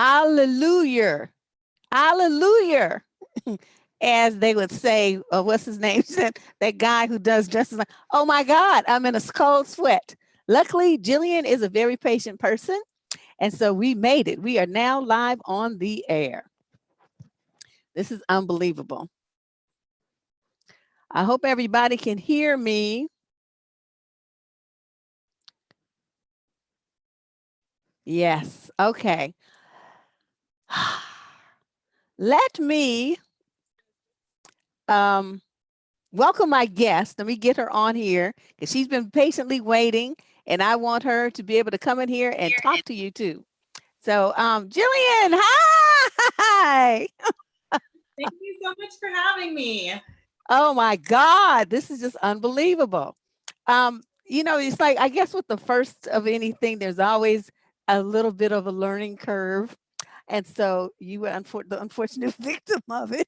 Hallelujah. Hallelujah. As they would say, what's his name? That guy who does justice. Like, oh my God, I'm in a cold sweat. Luckily, Jillian is a very patient person. And so we made it. We are now live on the air. This is unbelievable. I hope everybody can hear me. Yes. Okay. Let me welcome my guest. Let me get her on here because she's been patiently waiting, and I want her to be able to come in here and talk to you too. So, Jillian, hi. Thank you so much for having me. Oh my God, this is just unbelievable. It's like, I guess with the first of anything, there's always a little bit of a learning curve. And so you were the unfortunate victim of it.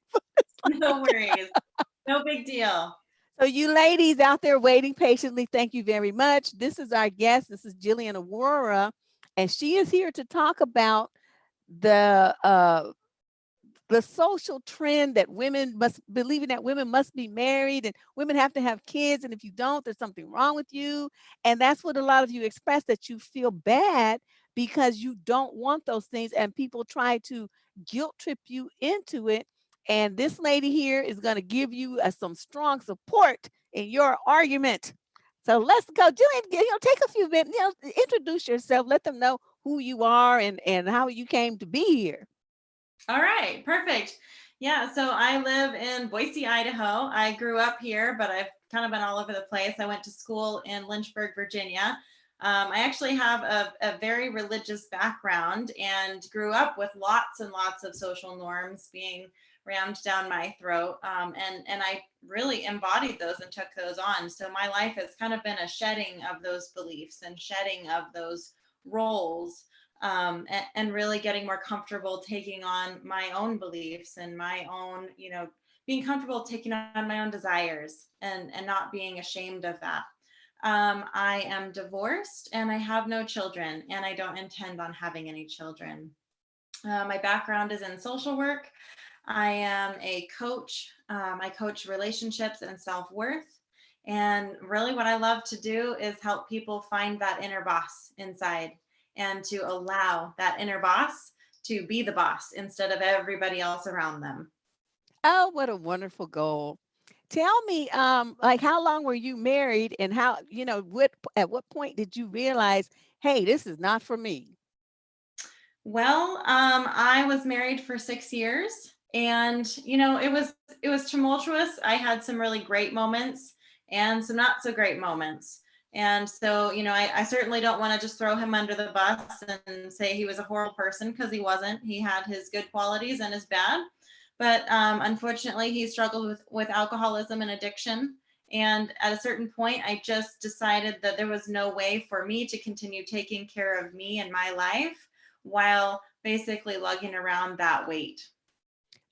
No worries. No big deal. So you ladies out there waiting patiently, thank you very much. This is our guest. This is Jillian Aurora, and she is here to talk about the the social trend that women must believing that women must be married and women have to have kids, and if you don't, there's something wrong with you. And that's what a lot of you express, that you feel bad because you don't want those things, and people try to guilt trip you into it. And this lady here is going to give you some strong support in your argument. So let's go, Jillian. Take a few minutes. Introduce yourself. Let them know who you are and how you came to be here. All right, perfect. Yeah, so I live in Boise, Idaho. I grew up here, but I've kind of been all over the place. I went to school in Lynchburg, Virginia. I actually have a very religious background and grew up with lots and lots of social norms being rammed down my throat. And I really embodied those and took those on. So my life has kind of been a shedding of those beliefs and shedding of those roles, and really getting more comfortable taking on my own beliefs and my own, being comfortable taking on my own desires and not being ashamed of that. I am divorced and I have no children, and I don't intend on having any children. My background is in social work. I am a coach. I coach relationships and self-worth. And really, what I love to do is help people find that inner boss inside and to allow that inner boss to be the boss instead of everybody else around them. Oh, what a wonderful goal. Tell me, like, how long were you married, and how, at what point did you realize, hey, this is not for me? Well, I was married for 6 years, and it was tumultuous. I had some really great moments and some not so great moments. And so, I certainly don't want to just throw him under the bus and say he was a horrible person, because he wasn't. He had his good qualities and his bad. But unfortunately, he struggled with alcoholism and addiction. And at a certain point, I just decided that there was no way for me to continue taking care of me and my life while basically lugging around that weight.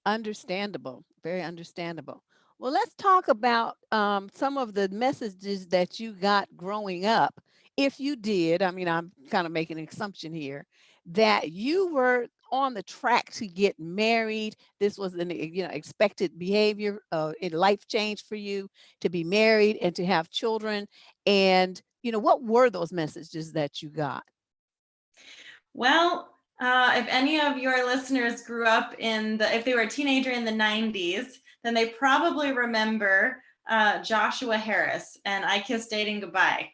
Understandable, very understandable. Well, let's talk about some of the messages that you got growing up. If you did, I mean, I'm kind of making an assumption here that you were on the track to get married. This was an expected behavior, in life change for you to be married and to have children. And what were those messages that you got? Well, if any of your listeners grew up if they were a teenager in the 90s, then they probably remember Joshua Harris and I Kissed Dating Goodbye,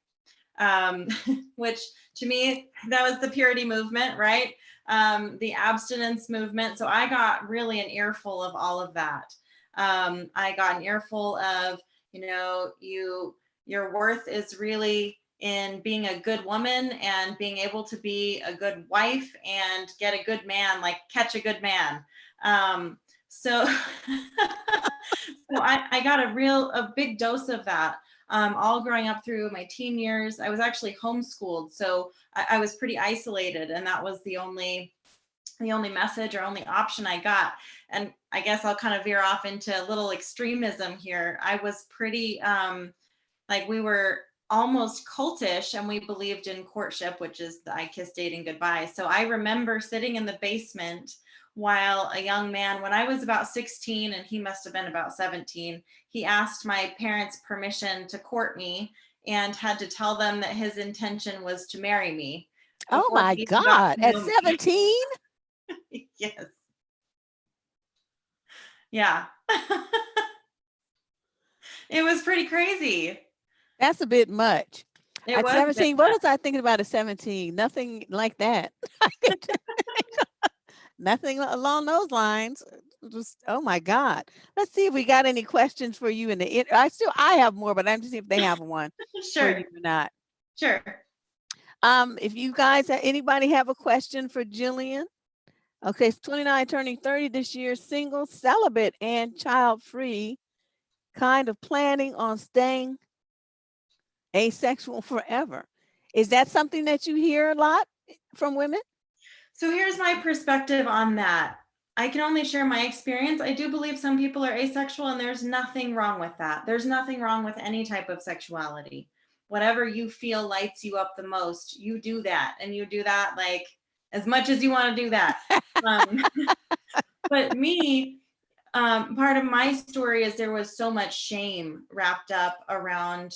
which to me, that was the purity movement, right? The abstinence movement. So I got really an earful of all of that. I got an earful of, your worth is really in being a good woman and being able to be a good wife and get a good man, like catch a good man. So, so I got a big dose of that. All growing up through my teen years. I was actually homeschooled, so I was pretty isolated, and that was the only message or only option I got. And I guess I'll kind of veer off into a little extremism here. I was pretty like we were almost cultish, and we believed in courtship, which is the I kiss dating goodbye. So I remember sitting in the basement while a young man, when I was about 16 and he must have been about 17, he asked my parents permission to court me and had to tell them that his intention was to marry me Oh before my he even got God. to At know 17? me. Yes. Yeah. It was pretty crazy. That's a bit much. It At was a bit 17, what was I thinking about at 17? Nothing like that. Nothing along those lines. Just, oh my God. Let's see if we got any questions for you in the I have more, but I'm just seeing if they have one for you Sure. or not. Sure. If you guys, anybody have a question for Jillian? Okay, it's 29, turning 30 this year, single, celibate, and child-free, kind of planning on staying asexual forever. Is that something that you hear a lot from women? So here's my perspective on that. I can only share my experience. I do believe some people are asexual, and there's nothing wrong with that. There's nothing wrong with any type of sexuality. Whatever you feel lights you up the most, you do that. And you do that like as much as you want to do that. But me, part of my story is there was so much shame wrapped up around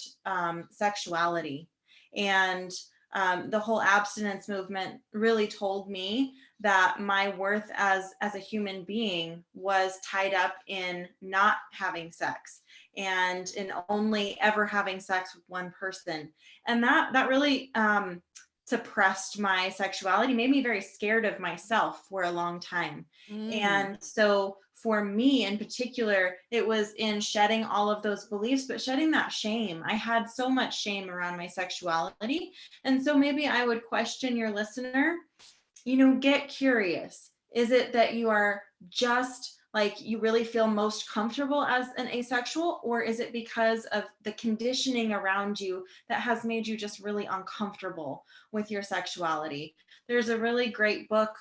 sexuality. And the whole abstinence movement really told me that my worth as a human being was tied up in not having sex and in only ever having sex with one person. And that really suppressed my sexuality, made me very scared of myself for a long time. And so for me in particular, it was in shedding all of those beliefs, but shedding that shame. I had so much shame around my sexuality. And so maybe I would question your listener, get curious. Is it that you are just like you really feel most comfortable as an asexual, or is it because of the conditioning around you that has made you just really uncomfortable with your sexuality? There's a really great book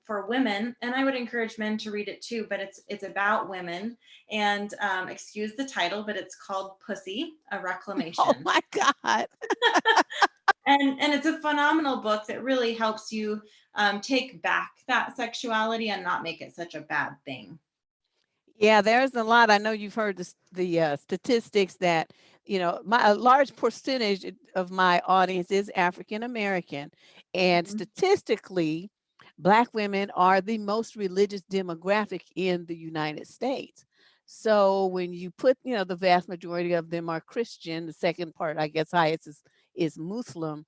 for women, and I would encourage men to read it too, but it's about women, and excuse the title, but it's called Pussy, a Reclamation. Oh my God. And it's a phenomenal book that really helps you take back that sexuality and not make it such a bad thing. Yeah, there's a lot. I know you've heard the statistics that, a large percentage of my audience is African American. And statistically, Black women are the most religious demographic in the United States. So when you put, the vast majority of them are Christian, the second part, I guess, highest is Muslim.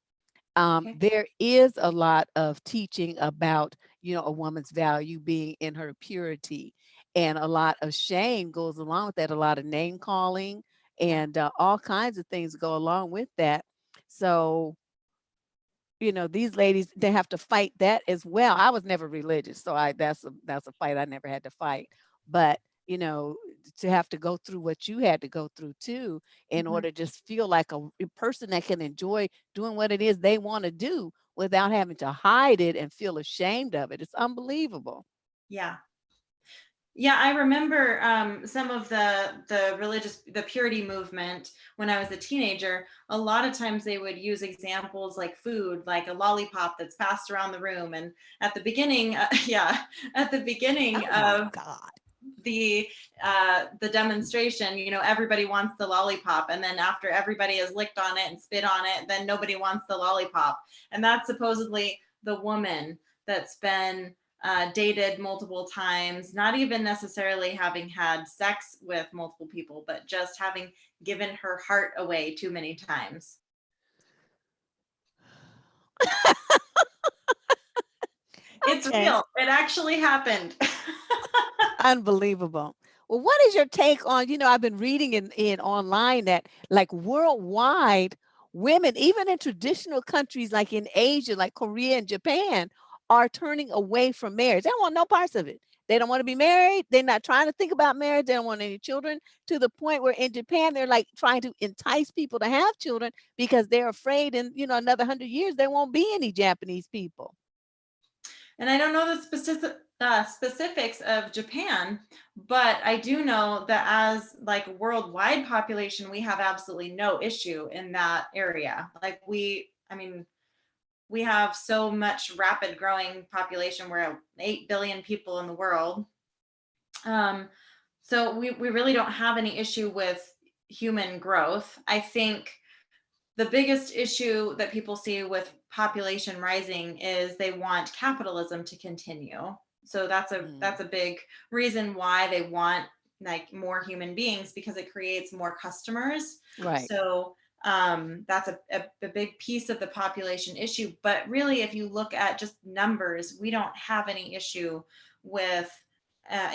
Okay. There is a lot of teaching about, a woman's value being in her purity, and a lot of shame goes along with that, a lot of name calling, and all kinds of things go along with that. So, these ladies, they have to fight that as well. I was never religious, so that's a fight I never had to fight. But to have to go through what you had to go through too, in order to just feel like a person that can enjoy doing what it is they want to do without having to hide it and feel ashamed of it. It's unbelievable. Yeah. Yeah, I remember some of the purity movement when I was a teenager. A lot of times they would use examples like food, like a lollipop that's passed around the room. And at the beginning, at the beginning Oh my of God. the demonstration, everybody wants the lollipop, and then after everybody has licked on it and spit on it, then nobody wants the lollipop. And that's supposedly the woman that's been dated multiple times, not even necessarily having had sex with multiple people, but just having given her heart away too many times. It's Okay. real. It actually happened. Unbelievable. Well, what is your take on, I've been reading in online that like worldwide, women, even in traditional countries like in Asia, like Korea and Japan, are turning away from marriage. They don't want no parts of it. They don't want to be married. They're not trying to think about marriage. They don't want any children, to the point where in Japan, they're like trying to entice people to have children because they're afraid in, another 100 years, there won't be any Japanese people. And I don't know the the specifics of Japan, but I do know that as like worldwide population, we have absolutely no issue in that area. Like I mean, we have so much rapid growing population. We're at 8 billion people in the world. Um, so we really don't have any issue with human growth. I think the biggest issue that people see with population rising is they want capitalism to continue. So that's a big reason why they want like more human beings, because it creates more customers. Right. So that's a big piece of the population issue. But really, if you look at just numbers, we don't have any issue with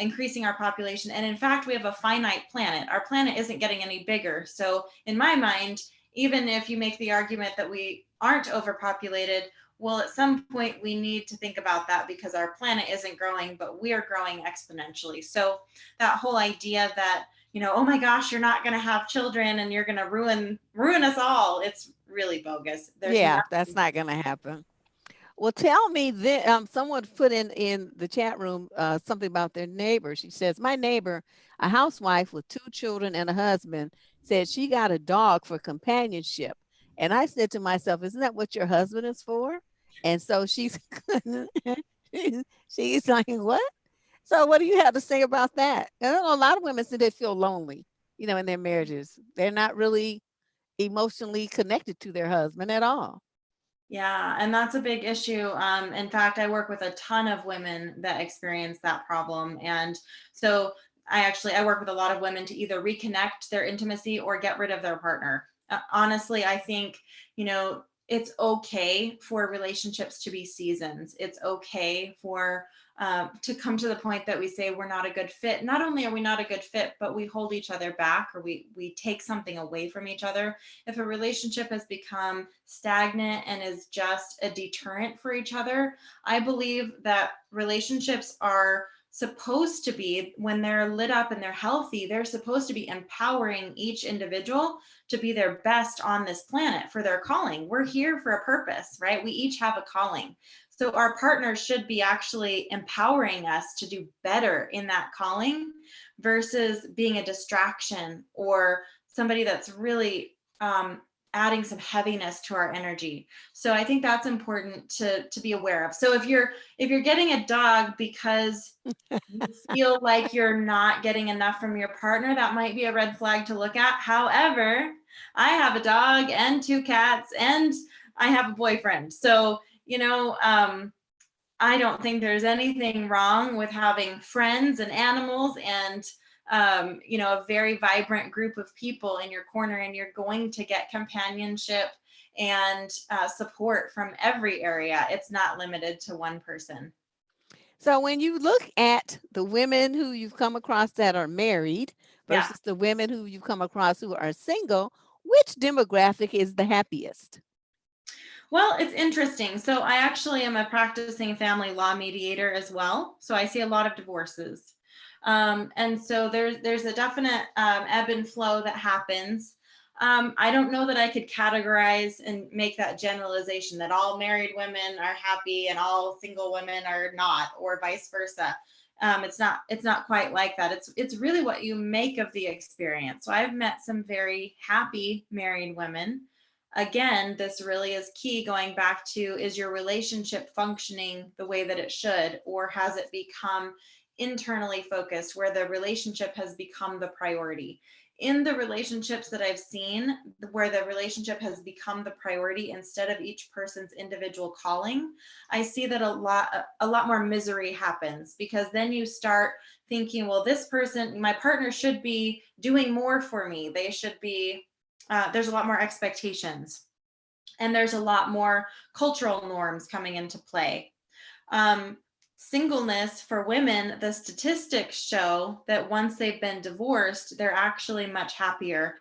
increasing our population. And in fact, we have a finite planet. Our planet isn't getting any bigger. So in my mind, even if you make the argument that we aren't overpopulated, well, at some point we need to think about that, because our planet isn't growing, but we are growing exponentially. So that whole idea that, oh my gosh, you're not going to have children and you're going to ruin us all, it's really bogus. There's Yeah, that's nothing. not going to happen. Well, tell me then, someone put in the chat room something about their neighbor. She says, my neighbor, a housewife with 2 children and a husband, said she got a dog for companionship. And I said to myself, isn't that what your husband is for? And so she's she's like, what? So what do you have to say about that? I know a lot of women say they feel lonely, in their marriages. They're not really emotionally connected to their husband at all. Yeah, and that's a big issue. In fact, I work with a ton of women that experience that problem. And so I work with a lot of women to either reconnect their intimacy or get rid of their partner. Honestly, I think, it's okay for relationships to be seasons. It's okay for to come to the point that we say we're not a good fit. Not only are we not a good fit, but we hold each other back, or we take something away from each other. If a relationship has become stagnant and is just a deterrent for each other, I believe that relationships are supposed to be, when they're lit up and they're healthy, they're supposed to be empowering each individual to be their best on this planet for their calling. We're here for a purpose, right? We each have a calling. So our partners should be actually empowering us to do better in that calling, versus being a distraction or somebody that's really adding some heaviness to our energy. So I think that's important to be aware of. So if you're getting a dog because you feel like you're not getting enough from your partner, that might be a red flag to look at. However, I have a dog and 2 cats and I have a boyfriend. So, I don't think there's anything wrong with having friends and animals and a very vibrant group of people in your corner, and you're going to get companionship and support from every area. It's not limited to one person. So when you look at the women who you've come across that are married Yeah. versus the women who you've come across who are single, which demographic is the happiest? Well, it's interesting. So I actually am a practicing family law mediator as well. So I see a lot of divorces. And so there's a definite ebb and flow that happens. I don't know that I could categorize and make that generalization that all married women are happy and all single women are not, or vice versa. It's not quite like that. It's really what you make of the experience. So I've met some very happy married women. Again, this really is key, going back to, is your relationship functioning the way that it should, or has it become internally focused, where the relationship has become the priority? In the relationships that I've seen where the relationship has become the priority instead of each person's individual calling, I see that a lot more misery happens, because then you start thinking, well, this person, my partner, should be doing more for me. They should be there's a lot more expectations, and there's a lot more cultural norms coming into play. Singleness for women, the statistics show that once they've been divorced, they're actually much happier.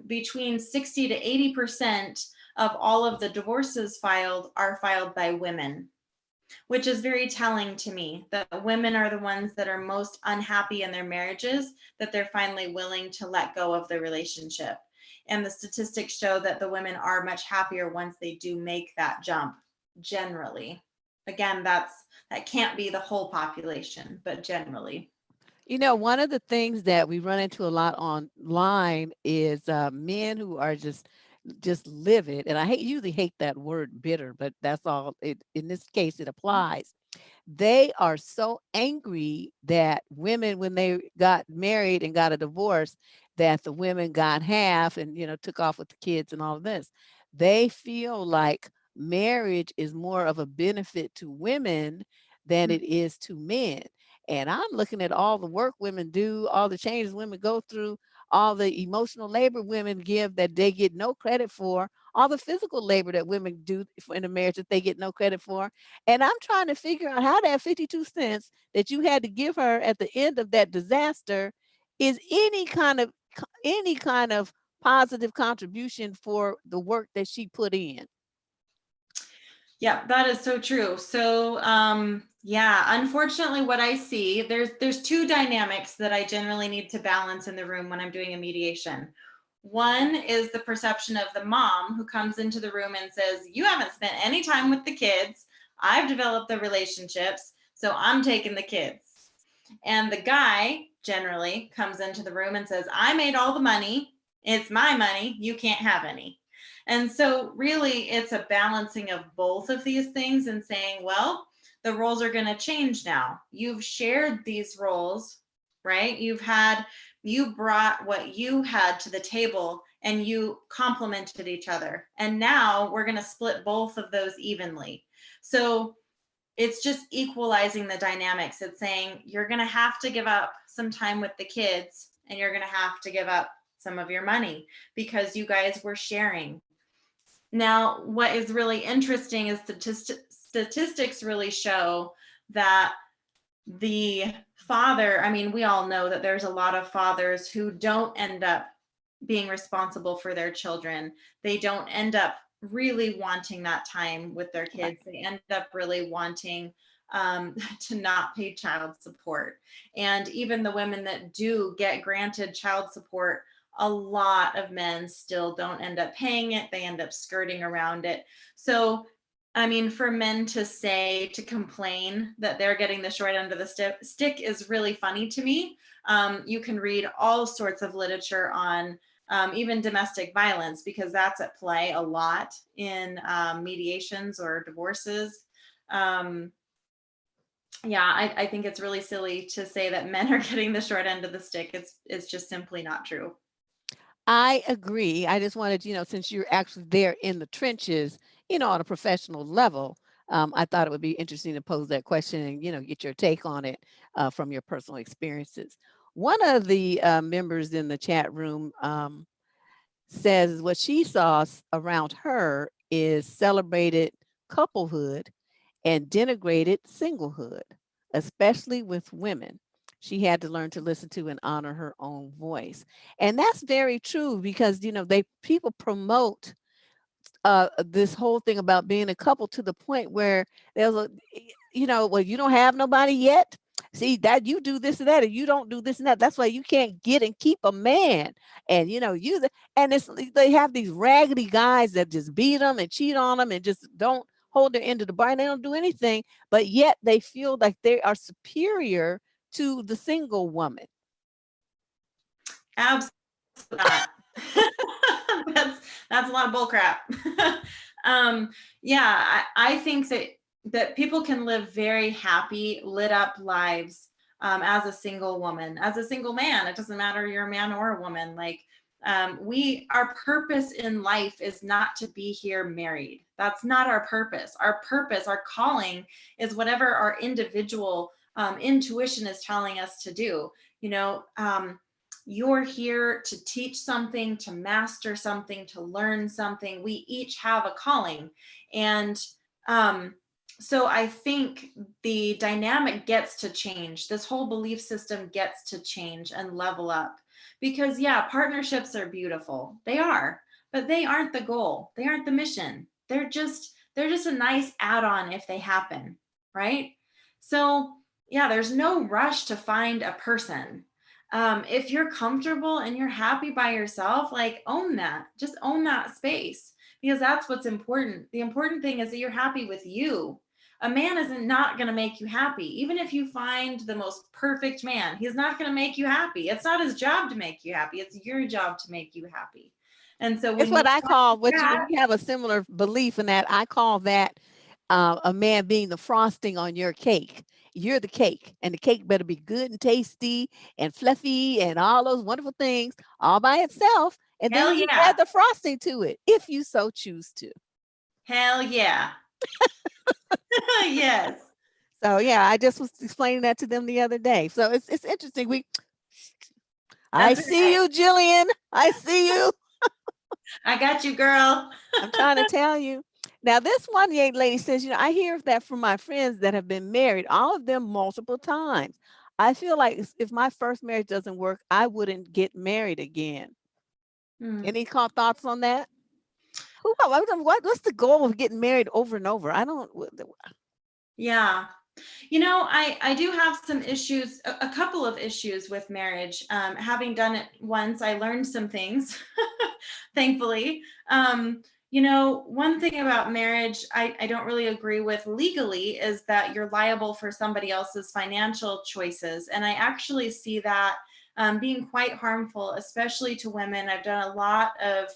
Between 60 to 80% of all of the divorces filed are filed by women, which is very telling to me that women are the ones that are most unhappy in their marriages, that they're finally willing to let go of the relationship. And the statistics show that the women are much happier once they do make that jump, generally. again, that can't be the whole population, but generally. You know, one of the things that we run into a lot online is men who are just livid, and usually hate that word bitter, but that's all it in this case it applies. They are so angry that women, when they got married and got a divorce, that the women got half and, took off with the kids and all of this. They feel like marriage is more of a benefit to women than it is to men. And I'm looking at all the work women do, all the changes women go through, all the emotional labor women give that they get no credit for, all the physical labor that women do in a marriage that they get no credit for. And I'm trying to figure out how that 52 cents that you had to give her at the end of that disaster is any kind of positive contribution for the work that she put in. Yeah, that is so true. So, yeah, unfortunately, what I see, there's two dynamics that I generally need to balance in the room when I'm doing a mediation. One is the perception of the mom who comes into the room and says, "You haven't spent any time with the kids. I've developed the relationships, so I'm taking the kids." And the guy generally comes into the room and says, "I made all the money. It's my money. You can't have any." And so, really, it's a balancing of both of these things and saying, well, the roles are going to change now. You've shared these roles, right? You brought what you had to the table and you complemented each other. And now we're going to split both of those evenly. So, it's just equalizing the dynamics. It's saying you're going to have to give up some time with the kids and you're going to have to give up some of your money because you guys were sharing. Now, what is really interesting is statistics really show that the father, I mean, we all know that there's a lot of fathers who don't end up being responsible for their children. They don't end up really wanting that time with their kids. They end up really wanting to not pay child support. And even the women that do get granted child support, a lot of men still don't end up paying it. They end up skirting around it. So, I mean, for men to complain that they're getting the short end of the stick is really funny to me. You can read all sorts of literature on even domestic violence, because that's at play a lot in mediations or divorces. Yeah, I think it's really silly to say that men are getting the short end of the stick. It's just simply not true. I agree. I just wanted, since you're actually there in the trenches, on a professional level, I thought it would be interesting to pose that question and, get your take on it from your personal experiences. One of the members in the chat room says what she saw around her is celebrated couplehood and denigrated singlehood, especially with women. She had to learn to listen to and honor her own voice. And that's very true because, people promote this whole thing about being a couple to the point where there's well, you don't have nobody yet. See that you do this and that, and you don't do this and that. That's why you can't get and keep a man. And and they have these raggedy guys that just beat them and cheat on them and just don't hold their end of the bargain. They don't do anything, but yet they feel like they are superior to the single woman. Absolutely not. that's a lot of bull crap. Yeah, I think that people can live very happy, lit up lives as a single woman, as a single man. It doesn't matter you're a man or a woman. Like our purpose in life is not to be here married. That's not our purpose. Our purpose, our calling is whatever our individual intuition is telling us to do. You're here to teach something, to master something, to learn something. We each have a calling. And so I think the dynamic gets to change. This whole belief system gets to change and level up. Because yeah, partnerships are beautiful. They are, but they aren't the goal. They aren't the mission. They're just a nice add-on if they happen, right? So yeah, there's no rush to find a person. If you're comfortable and you're happy by yourself, like own that. Just own that space, because that's what's important. The important thing is that you're happy with you. A man isn't not going to make you happy. Even if you find the most perfect man, he's not going to make you happy. It's not his job to make you happy. It's your job to make you happy. And so It's when you what I call what you that, we have a similar belief in that. I call that a man being the frosting on your cake. You're the cake, and the cake better be good and tasty and fluffy and all those wonderful things all by itself. And then hell you yeah, add the frosting to it if you so choose to. hell yeah. Yes. So yeah, I just was explaining that to them the other day. So it's interesting. I That's see right. you, Jillian. I see you. I got you, girl. I'm trying to tell you. Now, this one young lady says, I hear that from my friends that have been married, all of them multiple times. I feel like if my first marriage doesn't work, I wouldn't get married again. Any thoughts on that? What's the goal of getting married over and over? I don't. Yeah. I do have some issues, a couple of issues with marriage. Having done it once, I learned some things, thankfully. One thing about marriage I don't really agree with legally is that you're liable for somebody else's financial choices. And I actually see that being quite harmful, especially to women. I've done a lot of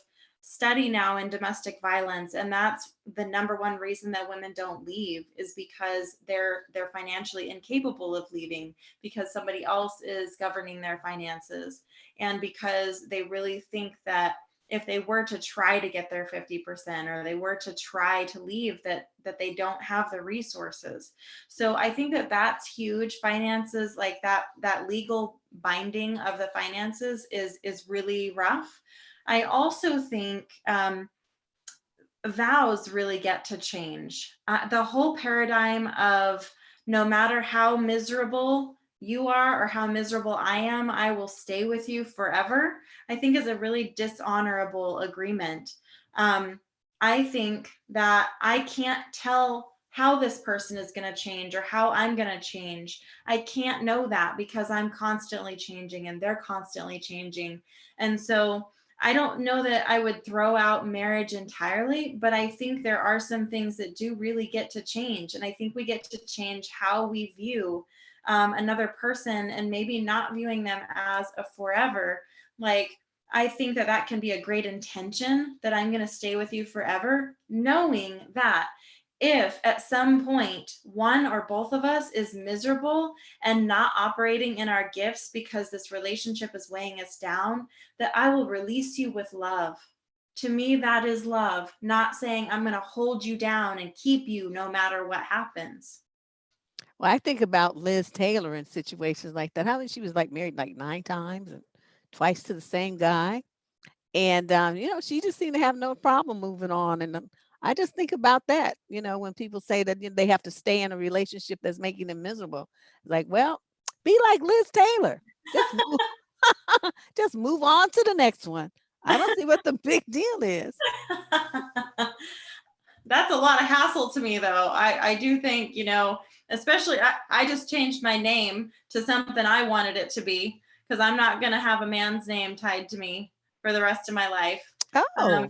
study now in domestic violence, and that's the number one reason that women don't leave, is because they're financially incapable of leaving, because somebody else is governing their finances, and because they really think that if they were to try to get their 50%, or they were to try to leave, that they don't have the resources. So I think that that's huge. Finances, like that legal binding of the finances is really rough. I also think vows really get to change. The whole paradigm of no matter how miserable you are or how miserable I am, I will stay with you forever, I think is a really dishonorable agreement. I think that I can't tell how this person is going to change or how I'm going to change. I can't know that because I'm constantly changing and they're constantly changing. And so I don't know that I would throw out marriage entirely, but I think there are some things that do really get to change. And I think we get to change how we view another person, and maybe not viewing them as a forever. Like, I think that can be a great intention, that I'm going to stay with you forever, knowing that if at some point one or both of us is miserable and not operating in our gifts because this relationship is weighing us down, that I will release you with love. To me, that is love, not saying I'm going to hold you down and keep you no matter what happens. Well, I think about Liz Taylor in situations like that. How many she was like married like 9 times and twice to the same guy. And, she just seemed to have no problem moving on. And I just think about that, when people say that they have to stay in a relationship that's making them miserable. Like, well, be like Liz Taylor. Just move, just move on to the next one. I don't see what the big deal is. That's a lot of hassle to me, though. I do think, especially I just changed my name to something I wanted it to be, because I'm not going to have a man's name tied to me for the rest of my life. Oh,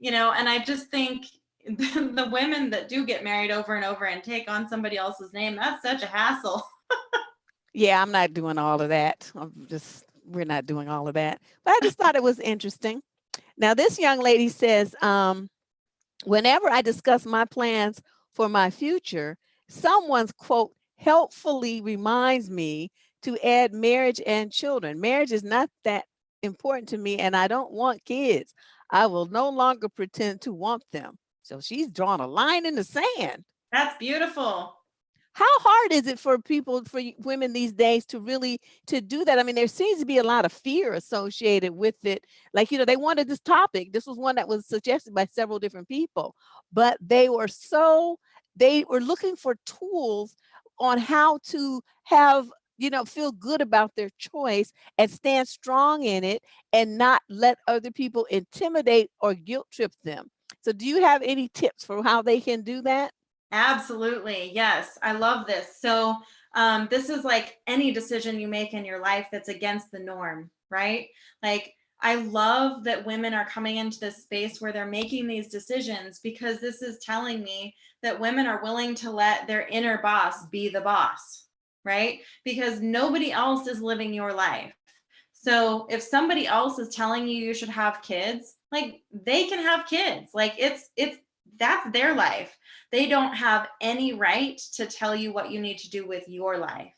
And I just think the women that do get married over and over and take on somebody else's name, that's such a hassle. yeah, I'm not doing all of that. We're not doing all of that. But I just thought it was interesting. Now, this young lady says, whenever I discuss my plans for my future, someone's quote helpfully reminds me to add marriage and children. Marriage is not that important to me, and I don't want kids. I will no longer pretend to want them. So she's drawn a line in the sand. That's beautiful. How hard is it for women these days to really to do that? I mean, there seems to be a lot of fear associated with it. Like, they wanted this topic. This was one that was suggested by several different people, but they were looking for tools on how to have, feel good about their choice and stand strong in it and not let other people intimidate or guilt trip them. So do you have any tips for how they can do that? Absolutely. Yes. I love this. So, this is like any decision you make in your life that's against the norm, right? Like, I love that women are coming into this space where they're making these decisions, because this is telling me that women are willing to let their inner boss be the boss, right? Because nobody else is living your life. So if somebody else is telling you should have kids, like, they can have kids. Like, it's that's their life. They don't have any right to tell you what you need to do with your life.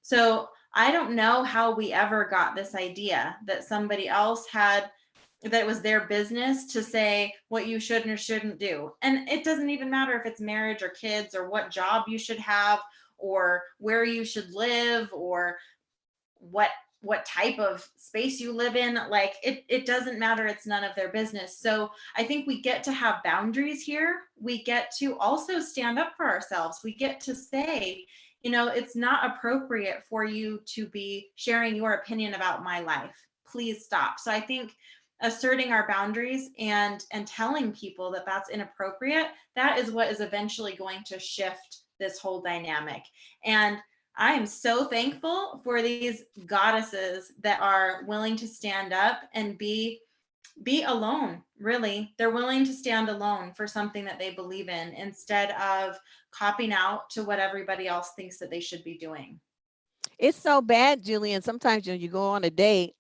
So I don't know how we ever got this idea that somebody else had, that it was their business to say what you should or shouldn't do. And it doesn't even matter if it's marriage or kids or what job you should have or where you should live or what type of space you live in. Like, it doesn't matter. It's none of their business. So I think we get to have boundaries here. We get to also stand up for ourselves. We get to say, it's not appropriate for you to be sharing your opinion about my life. Please stop. So I think asserting our boundaries and telling people that that's inappropriate, that is what is eventually going to shift this whole dynamic. And I am so thankful for these goddesses that are willing to stand up and be alone. Really, they're willing to stand alone for something that they believe in, instead of copying out to what everybody else thinks that they should be doing. It's so bad, Jillian. Sometimes you go on a date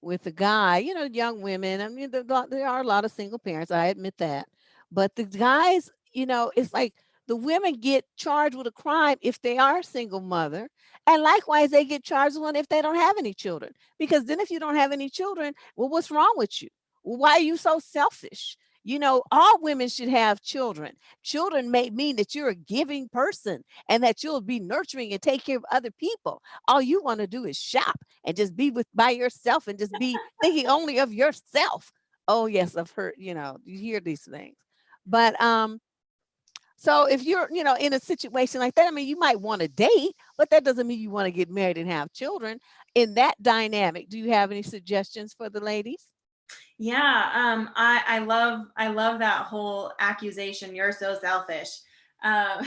with a guy, young women. I mean, there are a lot of single parents. I admit that. But the guys, it's like the women get charged with a crime if they are a single mother. And likewise, they get charged with one if they don't have any children. Because then if you don't have any children, well, what's wrong with you? Why are you so selfish? All women should have children. Children may mean that you're a giving person and that you'll be nurturing and take care of other people. All you want to do is shop and just be by yourself and just be thinking only of yourself. Oh yes, I've heard, you hear these things. But so if you're, in a situation like that, I mean, you might want to date, but that doesn't mean you want to get married and have children. In that dynamic, do you have any suggestions for the ladies? Yeah, I love that whole accusation. You're so selfish. Uh,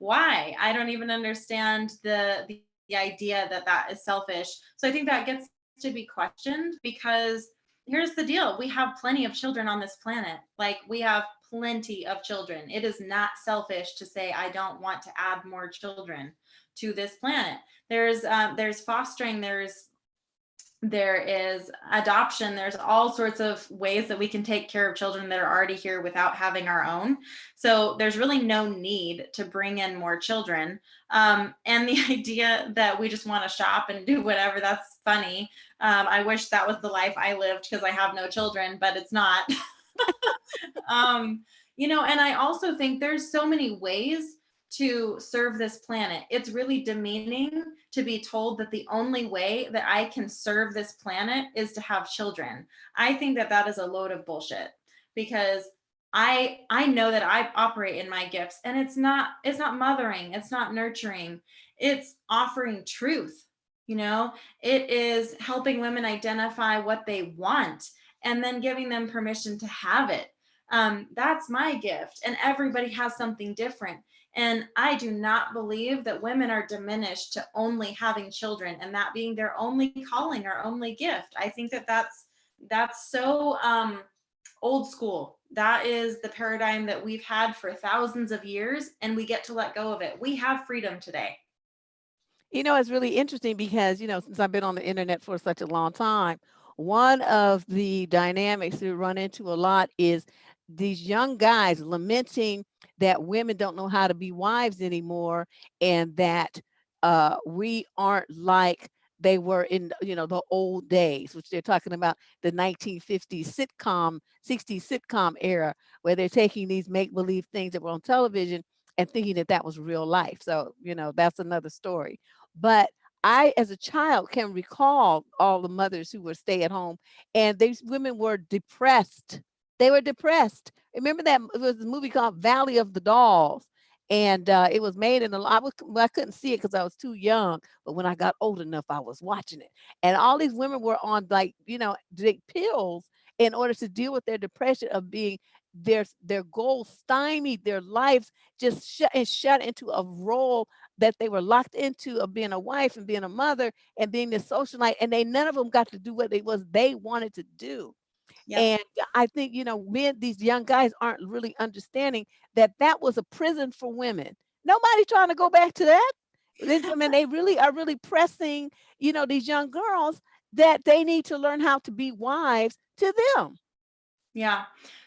why? I don't even understand the idea that that is selfish. So I think that gets to be questioned, because here's the deal: we have plenty of children on this planet. Like, we have plenty of children. It is not selfish to say I don't want to add more children to this planet. There's fostering, there is adoption, there's all sorts of ways that we can take care of children that are already here without having our own. So there's really no need to bring in more children. And the idea that we just want to shop and do whatever, that's funny. I wish that was the life I lived, because I have no children, but it's not. And I also think there's so many ways to serve this planet. It's really demeaning to be told that the only way that I can serve this planet is to have children. I think that that is a load of bullshit, because I know that I operate in my gifts, and it's not mothering, it's not nurturing, it's offering truth. It is helping women identify what they want and then giving them permission to have it. That's my gift, and everybody has something different. And I do not believe that women are diminished to only having children and that being their only calling or only gift. I think that that's so old school. That is the paradigm that we've had for thousands of years, and we get to let go of it. We have freedom today. It's really interesting because, since I've been on the internet for such a long time, one of the dynamics we run into a lot is these young guys lamenting that women don't know how to be wives anymore, and that we aren't like they were in, the old days, which they're talking about the 1950s sitcom, 60s sitcom era, where they're taking these make-believe things that were on television and thinking that that was real life. So, that's another story. But I, as a child, can recall all the mothers who were stay at home, and these women were depressed. They were depressed. Remember that it was a movie called Valley of the Dolls, and it was made in well, I couldn't see it because I was too young. But when I got old enough, I was watching it, and all these women were on, like, take pills in order to deal with their depression of being their goals stymied, their lives just shut into a role that they were locked into of being a wife and being a mother and being the socialite, and none of them got to do what it was they wanted to do. Yep. And I think, these young guys aren't really understanding that that was a prison for women. Nobody trying to go back to that. I mean, they really are really pressing, these young girls that they need to learn how to be wives to them. Yeah.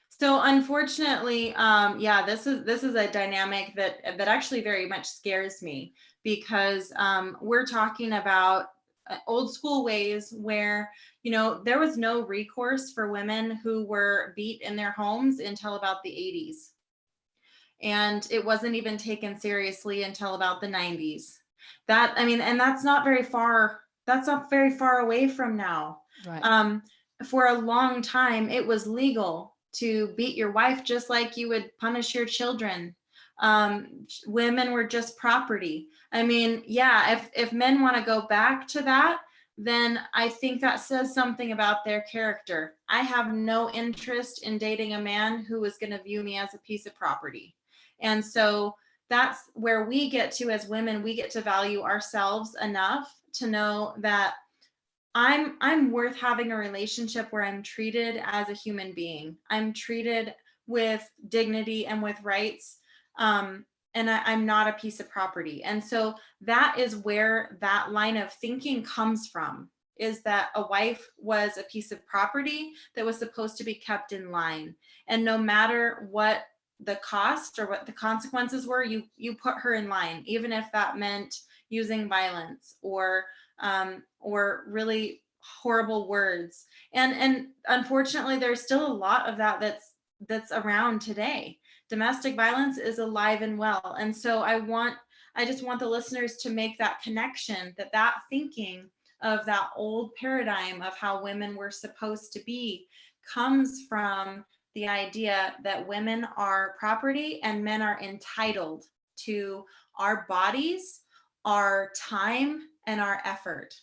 So unfortunately, yeah, this is a dynamic that actually very much scares me, because we're talking about old school ways where, there was no recourse for women who were beat in their homes until about the 80s. And it wasn't even taken seriously until about the 90s. And that's not very far. That's not very far away from now. Right. For a long time, it was legal to beat your wife just like you would punish your children. Women were just property. I mean, yeah, if men want to go back to that, then I think that says something about their character. I have no interest in dating a man who is going to view me as a piece of property. And so that's where we get to, as women, we get to value ourselves enough to know that I'm worth having a relationship where I'm treated as a human being. I'm treated with dignity and with rights. And I'm not a piece of property. And so that is where that line of thinking comes from, is that a wife was a piece of property that was supposed to be kept in line. And no matter what the cost or what the consequences were, you put her in line, even if that meant using violence or really horrible words. And unfortunately, there's still a lot of that that's around today. Domestic violence is alive and well. And so I just want the listeners to make that connection, that thinking of that old paradigm of how women were supposed to be comes from the idea that women are property and men are entitled to our bodies, our time, and our effort,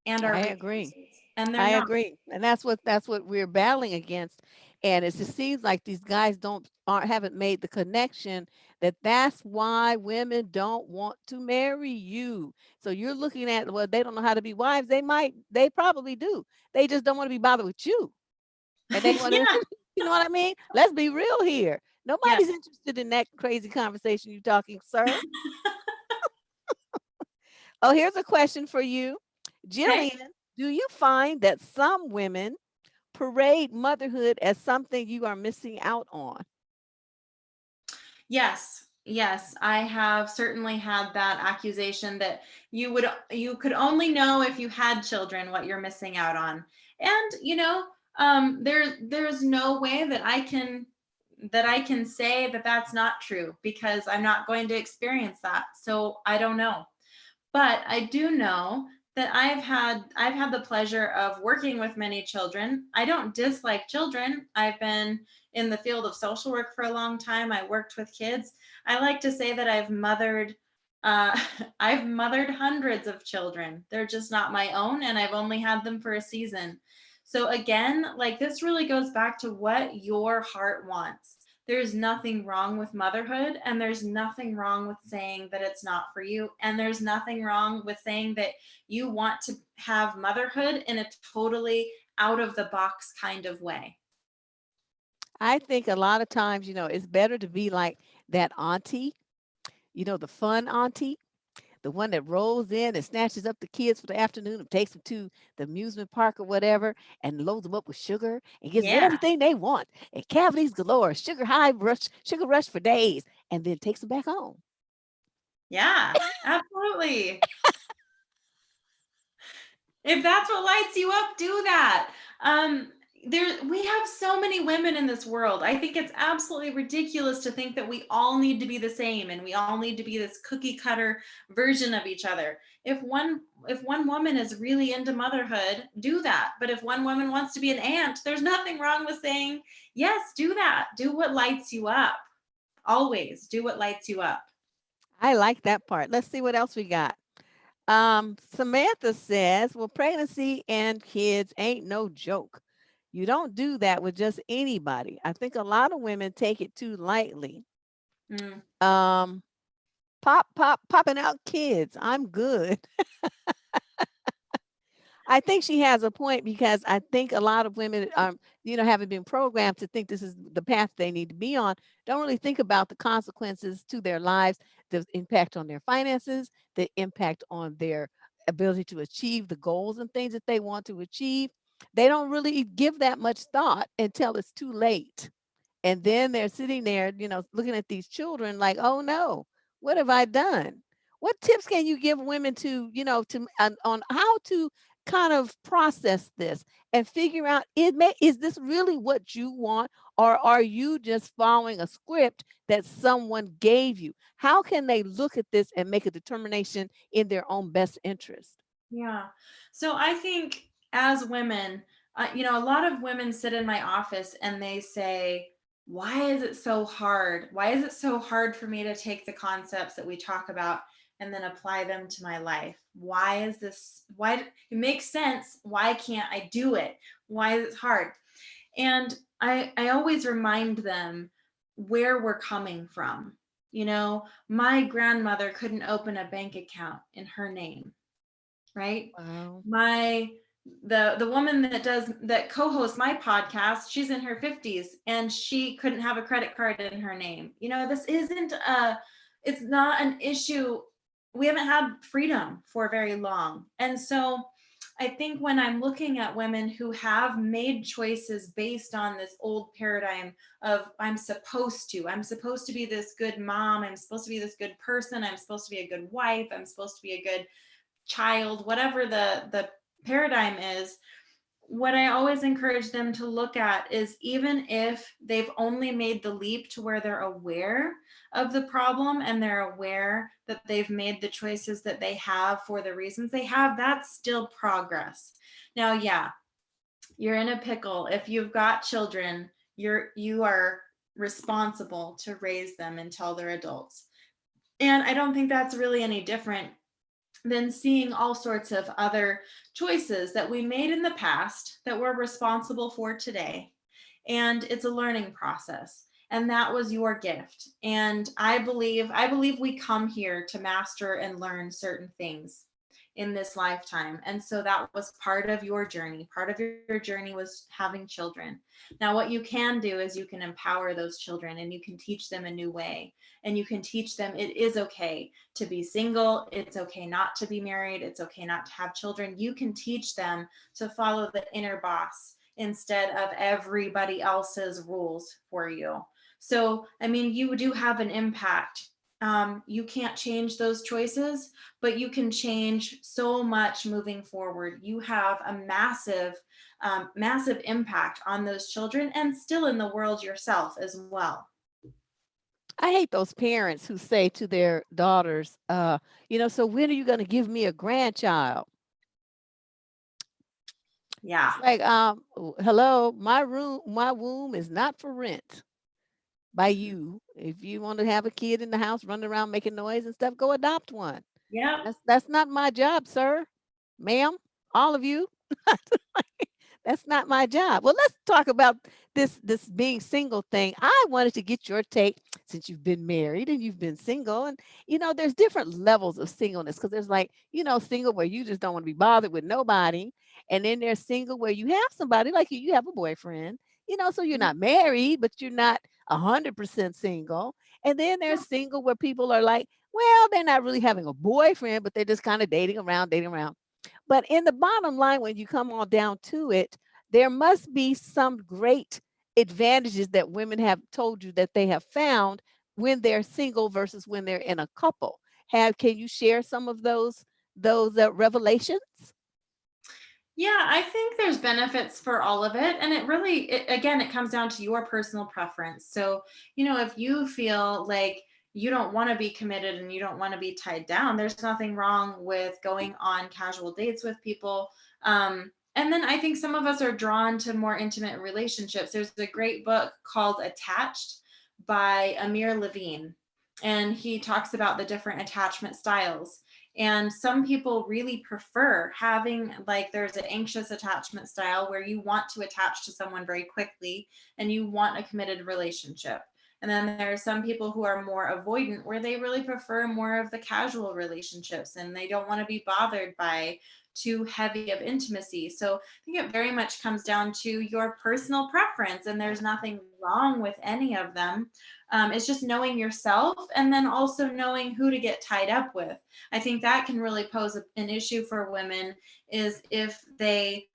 and our I agree. resources. And they're I not. agree. And that's what we're battling against. And it just seems like these guys haven't made the connection that that's why women don't want to marry you. So you're looking at, well, they don't know how to be wives. They probably do. They just don't want to be bothered with you. And they want to, Yeah. you know what I mean? Let's be real here. Yes. Nobody's interested in that crazy conversation you're talking, sir. Oh, here's a question for you. Okay. Jillian, do you find that some women parade motherhood as something you are missing out on? Yes. Yes. I have certainly had that accusation that you could only know if you had children what you're missing out on. And there's no way that I can say that that's not true, because I'm not going to experience that. So I don't know. But I do know that I've had the pleasure of working with many children. I don't dislike children. I've been in the field of social work for a long time. I worked with kids. I like to say that I've mothered uh, I've mothered hundreds of children. They're just not my own, and I've only had them for a season. So again, like, this really goes back to what your heart wants. There's nothing wrong with motherhood, and there's nothing wrong with saying that it's not for you, and there's nothing wrong with saying that you want to have motherhood in a totally out of the box kind of way. I think a lot of times, it's better to be like that auntie, the fun auntie, the one that rolls in and snatches up the kids for the afternoon and takes them to the amusement park or whatever and loads them up with sugar and gives them Yeah. everything they want and cavities galore, sugar rush for days, and then takes them back home. Yeah, absolutely. If that's what lights you up, do that. Um, we have so many women in this world. I think it's absolutely ridiculous to think that we all need to be the same and we all need to be this cookie cutter version of each other. If one woman is really into motherhood, do that. But if one woman wants to be an aunt, there's nothing wrong with saying, yes, do that. Do what lights you up. Always do what lights you up. I like that part. Let's see what else we got. Samantha says, well, pregnancy and kids ain't no joke. You don't do that with just anybody. I think a lot of women take it too lightly. Mm, Um, popping out kids. I'm good. I think she has a point because I think a lot of women, having been programmed to think this is the path they need to be on, don't really think about the consequences to their lives, the impact on their finances, the impact on their ability to achieve the goals and things that they want to achieve. They don't really give that much thought until it's too late. And then they're sitting there, looking at these children like, oh no, what have I done? What tips can you give women to, on how to kind of process this and figure out is this really what you want, or are you just following a script that someone gave you? How can they look at this and make a determination in their own best interest? yeah. So I think as women, a lot of women sit in my office and they say, why is it so hard? Why is it so hard for me to take the concepts that we talk about and then apply them to my life? Why is this? It makes sense. Why can't I do it? Why is it hard? And I always remind them where we're coming from. My grandmother couldn't open a bank account in her name, right? Wow. My the woman that co-hosts my podcast, she's in her 50s and she couldn't have a credit card in her name. This isn't it's not an issue. We haven't had freedom for very long. And so I think when I'm looking at women who have made choices based on this old paradigm of I'm supposed to be this good mom, I'm supposed to be this good person, I'm supposed to be a good wife, I'm supposed to be a good child, whatever the paradigm is, what I always encourage them to look at is, even if they've only made the leap to where they're aware of the problem and they're aware that they've made the choices that they have for the reasons they have, that's still progress. Now, yeah, you're in a pickle. If you've got children, you are responsible to raise them until they're adults. And I don't think that's really any different than seeing all sorts of other choices that we made in the past that we're responsible for today. And it's a learning process. And that was your gift. And I believe we come here to master and learn certain things in this lifetime. And so that was part of your journey. Part of your journey was having children. Now, what you can do is you can empower those children and you can teach them a new way. And you can teach them it is okay to be single. It's okay not to be married. It's okay not to have children. You can teach them to follow the inner boss instead of everybody else's rules for you. So, I mean, you do have an impact. You can't change those choices, but you can change so much moving forward. You have a massive impact on those children and still in the world yourself as well. I hate those parents who say to their daughters, so when are you going to give me a grandchild? Yeah. It's like, hello, my womb is not for rent by you. If you want to have a kid in the house running around making noise and stuff, go adopt one. Yep. That's not my job, sir, ma'am, all of you. That's not my job. Well, let's talk about this being single thing. I wanted to get your take since you've been married and you've been single. And there's different levels of singleness, because there's like, single where you just don't want to be bothered with nobody. And then there's single where you have somebody like you have a boyfriend, so you're not married, but you're not 100% single. And then there's single where people are like, well, they're not really having a boyfriend, but they're just kind of dating around, dating around. But in the bottom line, when you come on down to it, there must be some great advantages that women have told you that they have found when they're single versus when they're in a couple. Can you share some of those revelations? Yeah, I think there's benefits for all of it. And again, it comes down to your personal preference. So, if you feel like you don't want to be committed and you don't want to be tied down, there's nothing wrong with going on casual dates with people. And then I think some of us are drawn to more intimate relationships. There's a great book called Attached by Amir Levine, and he talks about the different attachment styles. And some people really prefer having, like, there's an anxious attachment style where you want to attach to someone very quickly and you want a committed relationship. And then there are some people who are more avoidant, where they really prefer more of the casual relationships and they don't want to be bothered by too heavy of intimacy. So I think it very much comes down to your personal preference, and there's nothing wrong with any of them. It's just knowing yourself, and then also knowing who to get tied up with. I think that can really pose an issue for women, is if they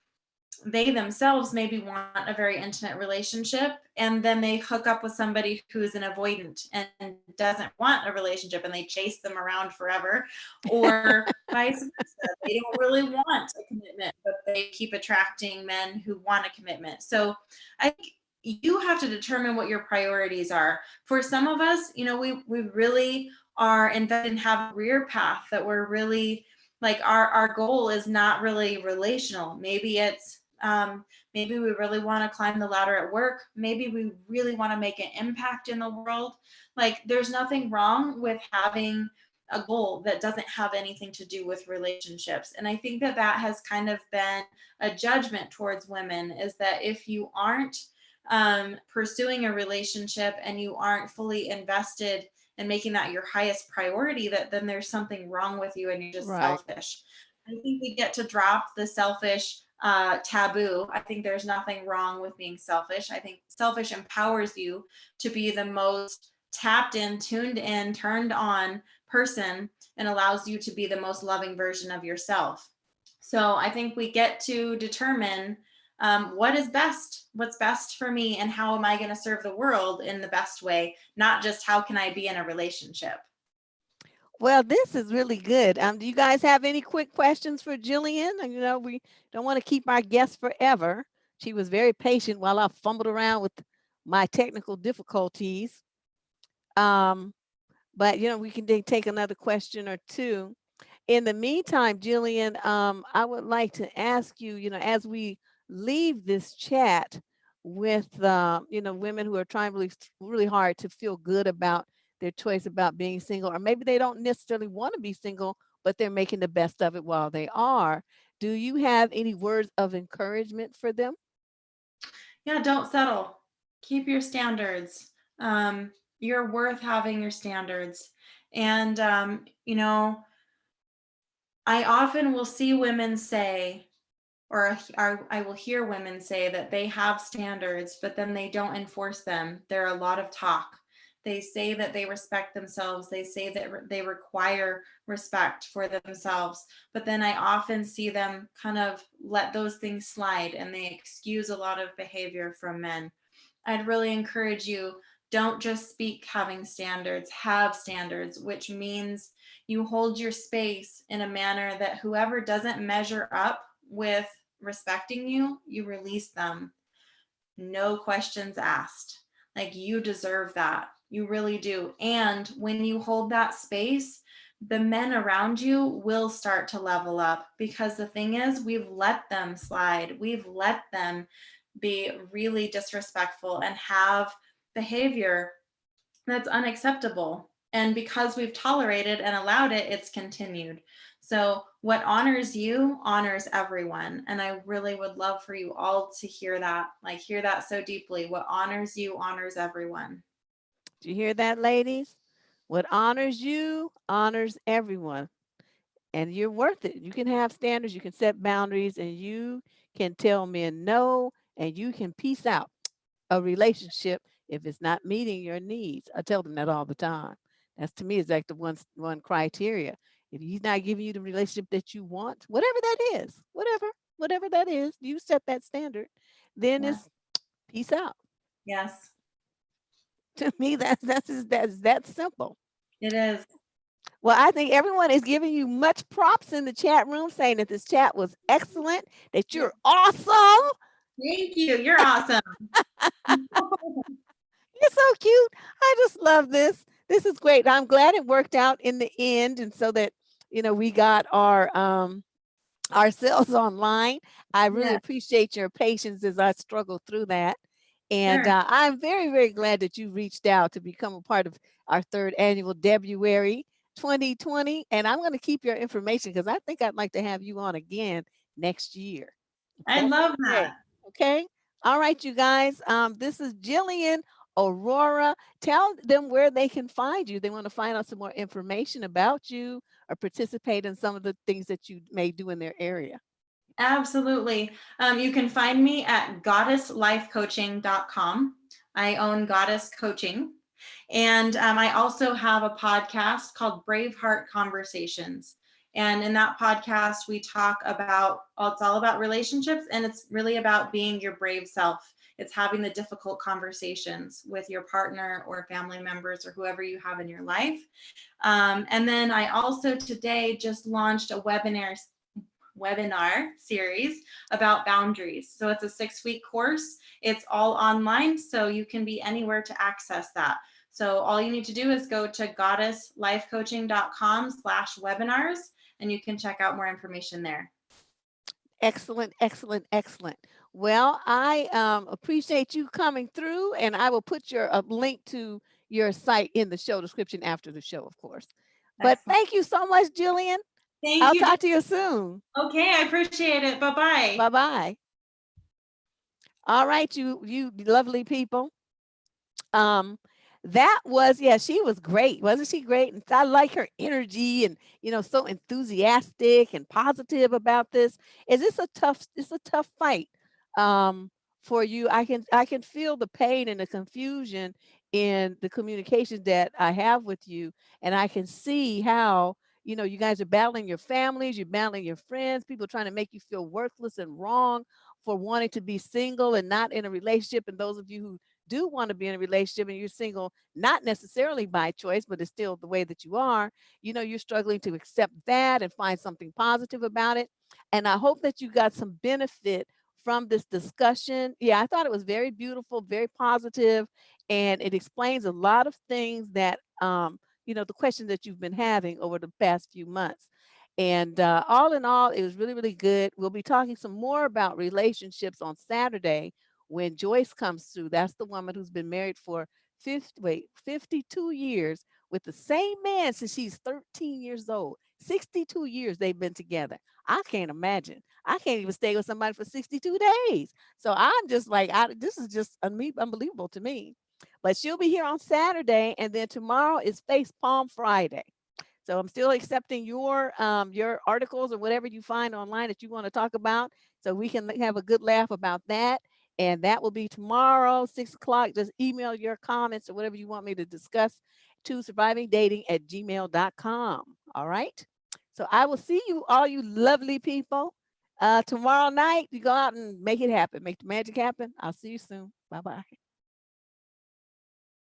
themselves maybe want a very intimate relationship, and then they hook up with somebody who's an avoidant and doesn't want a relationship, and they chase them around forever, or vice versa. They don't really want a commitment, but they keep attracting men who want a commitment. So I think you have to determine what your priorities are. For some of us, we really are invested in having a career path that we're really, like, our goal is not really relational. Maybe it's maybe we really want to climb the ladder at work. Maybe we really want to make an impact in the world. Like, there's nothing wrong with having a goal that doesn't have anything to do with relationships. And I think that that has kind of been a judgment towards women, is that if you aren't pursuing a relationship and you aren't fully invested in making that your highest priority, that then there's something wrong with you and you're just selfish. I think we get to drop the selfish taboo. I think there's nothing wrong with being selfish. I think selfish empowers you to be the most tapped in, tuned in, turned on person, and allows you to be the most loving version of yourself. So I think we get to determine what is best, what's best for me, and how am I going to serve the world in the best way, not just how can I be in a relationship. Well, this is really good. Do you guys have any quick questions for Jillian? We don't want to keep our guest forever. She was very patient while I fumbled around with my technical difficulties. But we can take another question or two. In the meantime, Jillian, I would like to ask you, as we leave this chat with, women who are trying really, really hard to feel good about their choice about being single, or maybe they don't necessarily want to be single, but they're making the best of it while they are. Do you have any words of encouragement for them? Yeah, don't settle. Keep your standards. You're worth having your standards. And, I often will see women say, or I will hear women say that they have standards, but then they don't enforce them. There are a lot of talk. They say that they respect themselves. They say that they require respect for themselves. But then I often see them kind of let those things slide, and they excuse a lot of behavior from men. I'd really encourage you, don't just speak having standards, have standards, which means you hold your space in a manner that whoever doesn't measure up with respecting you, you release them. No questions asked. Like, you deserve that. You really do. And when you hold that space, the men around you will start to level up, because the thing is, we've let them slide. We've let them be really disrespectful and have behavior that's unacceptable. And because we've tolerated and allowed it, it's continued. So what honors you honors everyone. And I really would love for you all to hear that, like, hear that so deeply. What honors you honors everyone. Do you hear that, ladies? What honors you honors everyone. And you're worth it. You can have standards, you can set boundaries, and you can tell men no, and you can peace out a relationship if it's not meeting your needs. I tell them that all the time. That's, to me, is like the one criteria. If he's not giving you the relationship that you want, whatever that is, whatever that is, you set that standard, then Yeah. it's peace out. Yes, To me, that's that simple. it is. Well, I think everyone is giving you much props in the chat room, saying that this chat was excellent, that you're awesome. Thank you. You're awesome. You're so cute. I just love this. This is great. I'm glad it worked out in the end, and so that we got ourselves online. I really Yeah, appreciate your patience as I struggle through that. And sure. I'm very, very glad that you reached out to become a part of our third annual Debruary. 2020. And I'm going to keep your information because I think I'd like to have you on again next year. If I that's love okay. that. Okay. All right, you guys. This is Jillian Aurora. Tell them where they can find you. They want to find out some more information about you or participate in some of the things that you may do in their area. Absolutely. You can find me at goddesslifecoaching.com. I own Goddess Coaching. And I also have a podcast called Braveheart Conversations. And in that podcast, we talk about, it's all about relationships, and it's really about being your brave self. It's having the difficult conversations with your partner or family members or whoever you have in your life. And then I also today just launched a webinar series about boundaries. So it's a 6-week course. It's all online, so you can be anywhere to access that. So all you need to do is go to goddesslifecoaching.com/webinars, and you can check out more information there. Excellent, excellent, excellent. Well, I appreciate you coming through, and I will put your link to your site in the show description after the show, of course. But Excellent. thank you so much, Jillian. Thank I'll you. talk to you soon. Okay, I appreciate it. Bye-bye. Bye-bye. All right, you lovely people. That was, yeah, she was great. Wasn't she great? And I like her energy and, so enthusiastic and positive about this. It's a tough fight for you. I can feel the pain and the confusion in the communication that I have with you. And I can see how, you guys are battling your families, you're battling your friends, people trying to make you feel worthless and wrong for wanting to be single and not in a relationship. And those of you who do want to be in a relationship and you're single, not necessarily by choice, but it's still the way that you are, you're struggling to accept that and find something positive about it. And I hope that you got some benefit from this discussion. Yeah, I thought it was very beautiful, very positive, and it explains a lot of things that, the questions that you've been having over the past few months. And all in all, it was really, really good. We'll be talking some more about relationships on Saturday when Joyce comes through. That's the woman who's been married for 52 years with the same man since she's 13 years old. 62 years they've been together. I can't imagine. I can't even stay with somebody for 62 days. So I'm just like, this is just unbelievable to me. But she'll be here on Saturday, and then tomorrow is Face Palm Friday. So I'm still accepting your articles or whatever you find online that you want to talk about, so we can have a good laugh about that. And that will be tomorrow, 6 o'clock. Just email your comments or whatever you want me to discuss to survivingdating@gmail.com. All right. So I will see you, all you lovely people, tomorrow night. You go out and make it happen, make the magic happen. I'll see you soon. Bye bye.